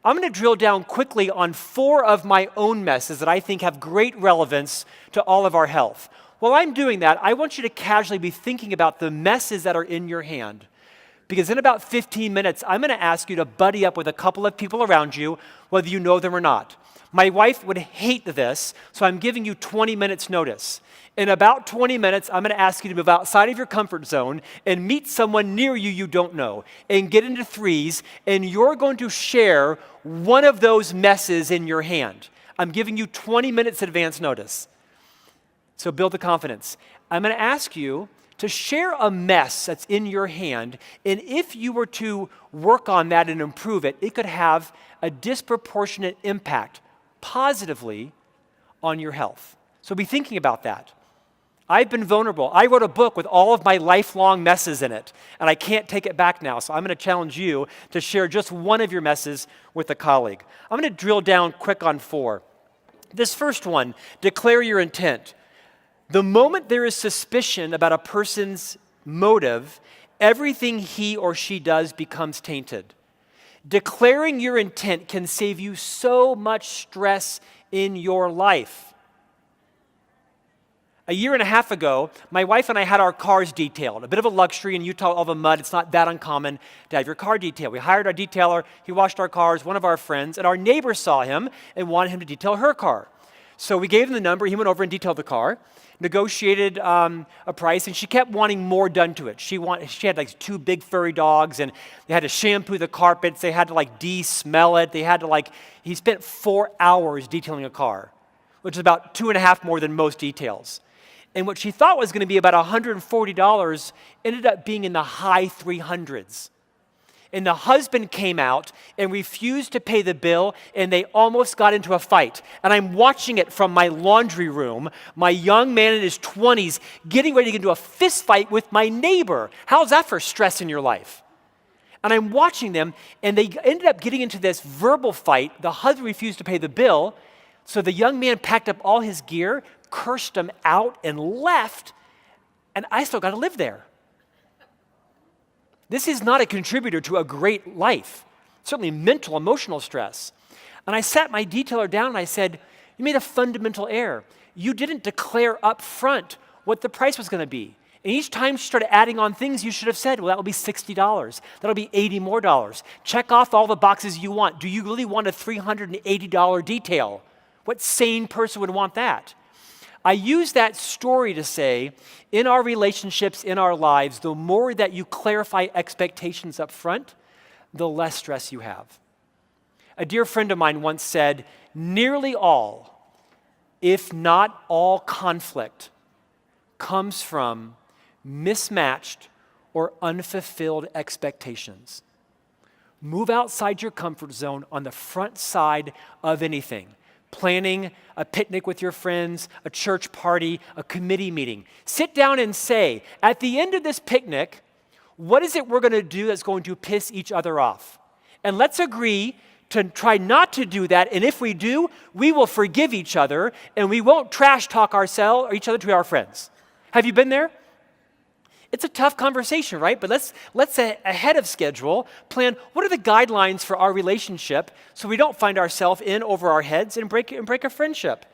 I'm going to drill down quickly on 4 of my own messes that I think have great relevance to all of our health. While I'm doing that, I want you to casually be thinking about the messes that are in your hand. Because in about 15 minutes, I'm going to ask you to buddy up with a couple of people around you, whether you know them or not. My wife would hate this, so I'm giving you 20 minutes notice. In about 20 minutes, I'm going to ask you to move outside of your comfort zone and meet someone near you you don't know and get into threes, and you're going to share one of those messes in your hand. I'm giving you 20 minutes advance notice. So build the confidence. I'm going to ask you to share a mess that's in your hand, and if you were to work on that and improve it, it could have a disproportionate impact positively on your health. So be thinking about that. I've been vulnerable. I wrote a book with all of my lifelong messes in it, and I can't take it back now, so I'm going to challenge you to share just one of your messes with a colleague. I'm going to drill down quick on 4. This first one, declare your intent. The moment there is suspicion about a person's motive, everything he or she does becomes tainted. Declaring your intent can save you so much stress in your life. A year and a half ago, my wife and I had our cars detailed. A bit of a luxury in Utah, all the mud. It's not that uncommon to have your car detailed. We hired our detailer. He washed our cars, one of our friends, and our neighbor saw him and wanted him to detail her car. So we gave him the number. He went over and detailed the car, negotiated a price, and she kept wanting more done to it. She had like 2 big furry dogs, and they had to shampoo the carpets. They had to de-smell it. He spent 4 hours detailing a car, which is about 2.5 more than most details. And what she thought was going to be about $140 ended up being in the high 300s. And the husband came out and refused to pay the bill, and they almost got into a fight. And I'm watching it from my laundry room, my young man in his 20s getting ready to get into a fist fight with my neighbor. How's that for stress in your life? And I'm watching them, and they ended up getting into this verbal fight. The husband refused to pay the bill, so the young man packed up all his gear, cursed him out, and left, and I still got to live there. This is not a contributor to a great life, certainly mental, emotional stress. And I sat my detailer down and I said, you made a fundamental error. You didn't declare up front what the price was going to be. And each time she started adding on things, you should have said, well, that will be $60. That'll be $80 more. Check off all the boxes you want. Do you really want a $380 detail? What sane person would want that? I use that story to say, in our relationships, in our lives, the more that you clarify expectations up front, the less stress you have. A dear friend of mine once said, nearly all, if not all conflict, comes from mismatched or unfulfilled expectations. Move outside your comfort zone on the front side of anything. Planning a picnic with your friends, a church party, a committee meeting. Sit down and say, at the end of this picnic, what is it we're going to do that's going to piss each other off? And let's agree to try not to do that, and if we do, we will forgive each other, and we won't trash talk ourselves or each other to our friends. Have you been there? It's a tough conversation, right? But let's ahead of schedule plan what are the guidelines for our relationship so we don't find ourselves in over our heads and break a friendship.